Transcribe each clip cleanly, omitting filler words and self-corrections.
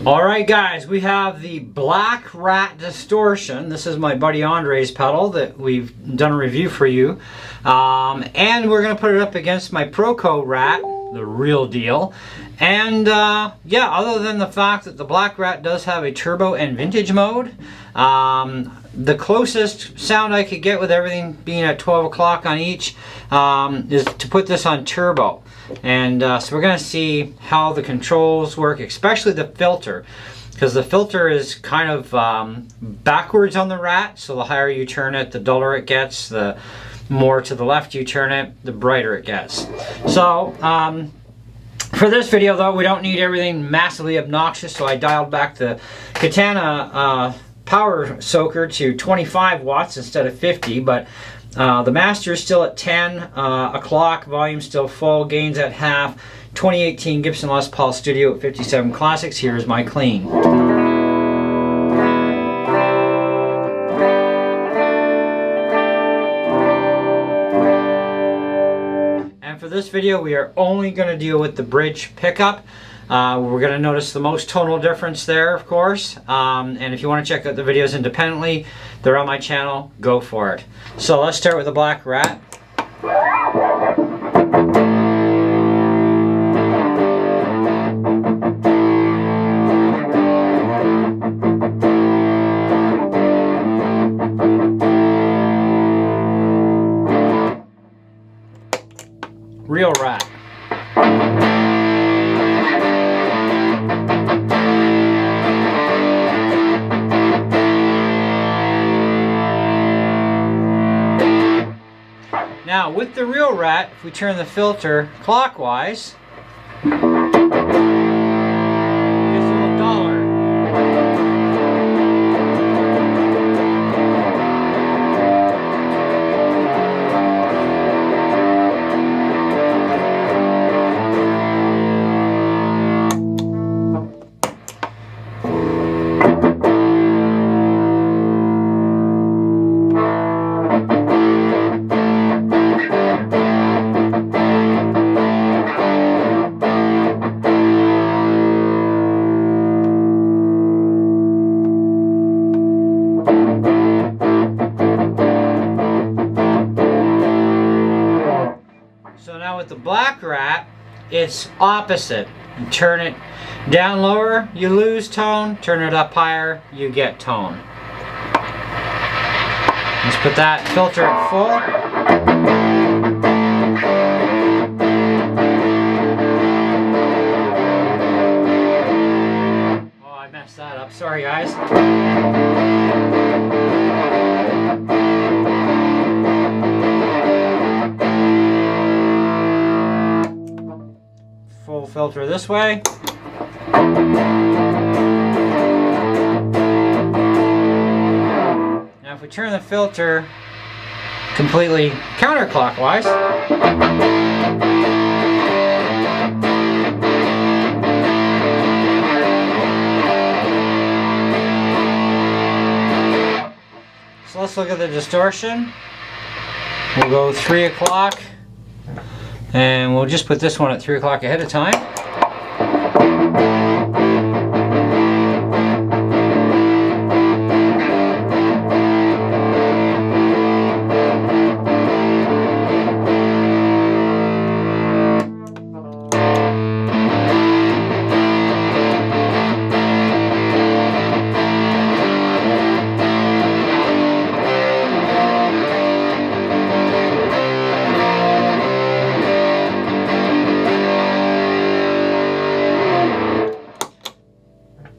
Alright guys, we have the Black Rat Distortion. This is my buddy Andre's pedal that we've done a review for you. And we're going to put it up against my Proco Rat, the real deal. And yeah, other than the fact that the Black Rat does have a turbo and vintage mode, the closest sound I could get with everything being at 12 o'clock on each is to put this on turbo. And so we're going to see how the controls work, especially the filter, because the filter is kind of backwards on the Rat, so the higher you turn it, the duller it gets, the more to the left you turn it, the brighter it gets. So for this video though, we don't need everything massively obnoxious, so I dialed back the Katana power soaker to 25 watts instead of 50, but the master is still at 10 o'clock, volume still full, gains at half. 2018 Gibson Les Paul Studio at 57 Classics. Here's my clean. And for this video, we are only going to deal with the bridge pickup. We're going to notice the most tonal difference there, of course. And if you want to check out the videos independently, they're on my channel. Go for it. So let's start with the Black Rat. Real Rat. Now with the real Rat, if we turn the filter clockwise, it's a little duller. So now with the Black Rat, it's opposite. You turn it down lower, you lose tone. Turn it up higher, you get tone. Let's put that filter at full. Oh, I messed that up. Sorry, guys. Full filter this way. Now if we turn the filter completely counterclockwise, so let's look at the distortion. We'll go 3 o'clock. And we'll just put this one at 3 o'clock ahead of time.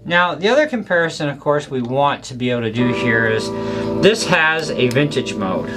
Now, the other comparison, of course, we want to be able to do here is this has a vintage mode.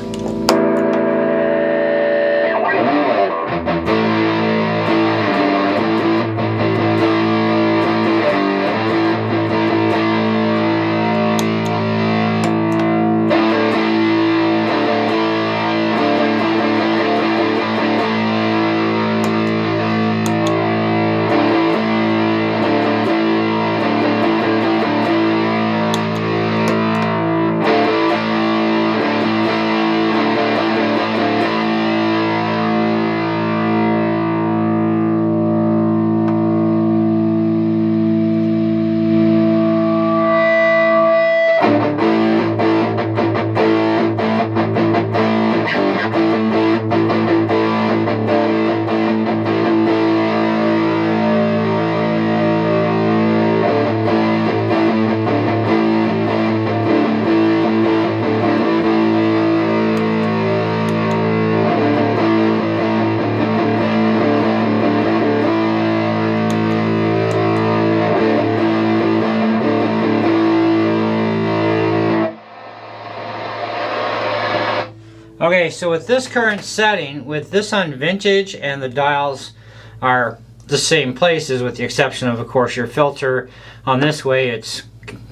Okay, so with this current setting, with this on vintage, and the dials are the same places with the exception of course, your filter on this way, it's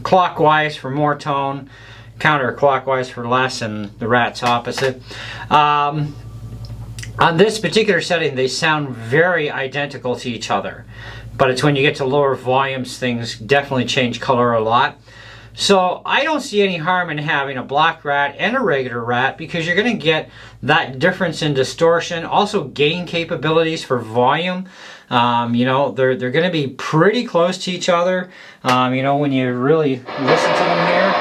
clockwise for more tone, counterclockwise for less, and the Rat's opposite. On this particular setting, they sound very identical to each other, but it's when you get to lower volumes, things definitely change color a lot. So I don't see any harm in having a black Rat and a regular Rat, because you're going to get that difference in distortion, also gain capabilities for volume. You know, they're going to be pretty close to each other. You know, when you really listen to them here.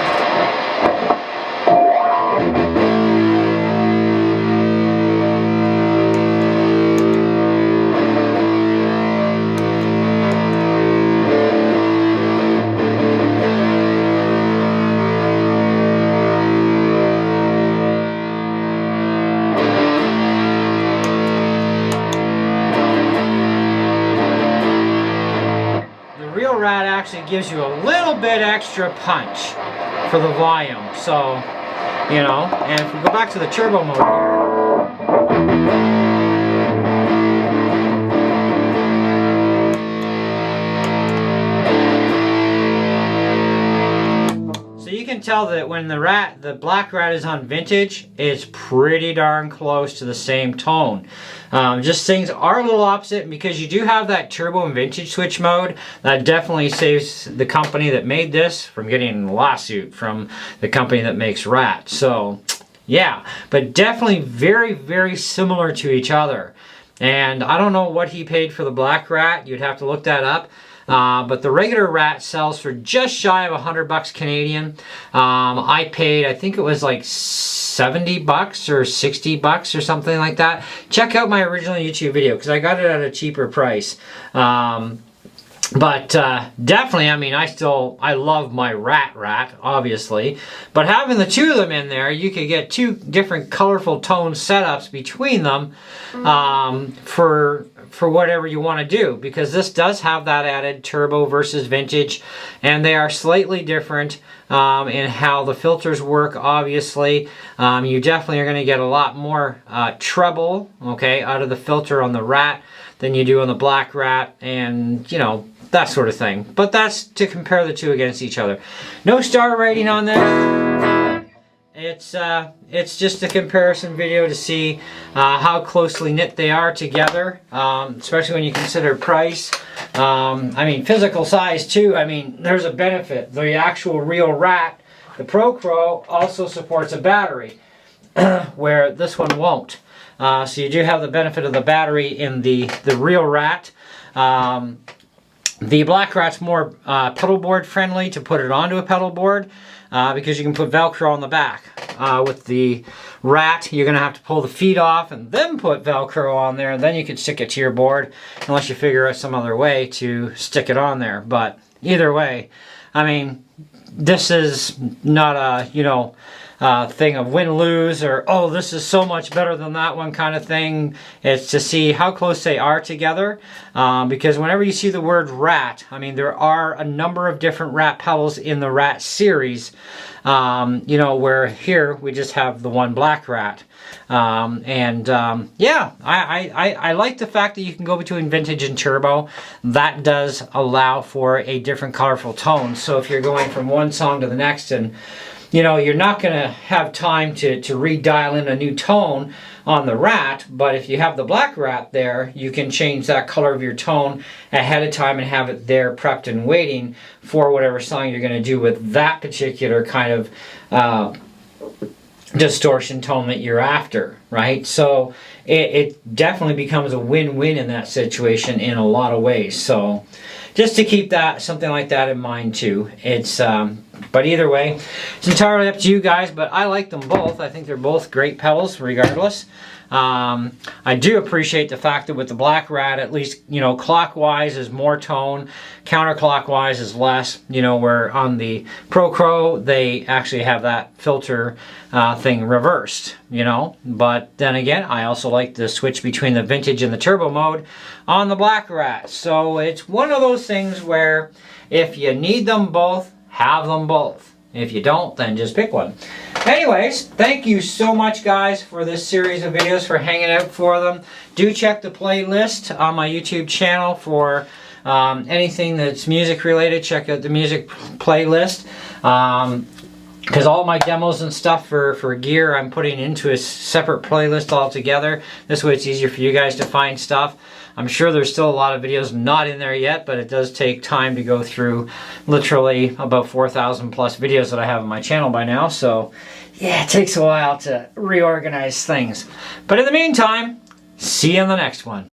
Rat actually gives you a little bit extra punch for the volume, so you know. And if we go back to the turbo mode here, you can tell that when the black Rat is on vintage, it's pretty darn close to the same tone. Just things are a little opposite, because you do have that turbo and vintage switch mode. That definitely saves the company that made this from getting a lawsuit from the company that makes Rat. So yeah, but definitely very, very similar to each other. And I don't know what he paid for the black Rat. You'd have to look that up. But the regular Rat sells for just shy of $100 Canadian. I paid, I think it was like $70 or $60 or something like that. Check out my original YouTube video, because I got it at a cheaper price. But definitely, I mean, I love my Rat, obviously. But having the two of them in there, you could get two different colorful tone setups between them for whatever you want to do. Because this does have that added turbo versus vintage. And they are slightly different in how the filters work, obviously. You definitely are going to get a lot more treble, okay, out of the filter on the Rat than you do on the black Rat. And, you know, that sort of thing. But that's to compare the two against each other. No star rating on this. It's just a comparison video to see how closely knit they are together, especially when you consider price. I mean, physical size too. I mean, there's a benefit. The actual real Rat, the Proco, also supports a battery, where this one won't. So you do have the benefit of the battery in the real Rat. The black Rat's more pedal board friendly to put it onto a pedal board, because you can put Velcro on the back. With the Rat, you're going to have to pull the feet off and then put Velcro on there, and then you can stick it to your board, unless you figure out some other way to stick it on there. But either way, I mean, this is not a, you know, thing of win-lose or, oh, this is so much better than that one kind of thing. It's to see how close they are together, because whenever you see the word Rat, I mean, there are a number of different Rat pedals in the Rat series, you know, where here we just have the one black Rat. Yeah, I like the fact that you can go between vintage and turbo. That does allow for a different colorful tone. So if you're going from one song to the next, and you know, you're not going to have time to redial in a new tone on the Rat, but if you have the black Rat there, you can change that color of your tone ahead of time and have it there prepped and waiting for whatever song you're going to do with that particular kind of distortion tone that you're after, right? So it definitely becomes a win-win in that situation in a lot of ways. So just to keep that, something like that in mind too. It's but either way, it's entirely up to you guys, but I like them both. I think they're both great pedals regardless. I do appreciate the fact that with the black Rat, at least, you know, clockwise is more tone, counterclockwise is less, you know, where on the Proco, they actually have that filter thing reversed, you know. But then again, I also like the switch between the vintage and the turbo mode on the black Rat. So it's one of those things where if you need them both, have them both. If you don't, then just pick one. Anyways, thank you so much, guys, for this series of videos, for hanging out for them. Do check the playlist on my YouTube channel for anything that's music related. Check out the music playlist. Because all my demos and stuff for gear I'm putting into a separate playlist altogether. This way it's easier for you guys to find stuff. I'm sure there's still a lot of videos not in there yet, but it does take time to go through literally about 4,000 plus videos that I have on my channel by now. So yeah, it takes a while to reorganize things. But in the meantime, see you in the next one.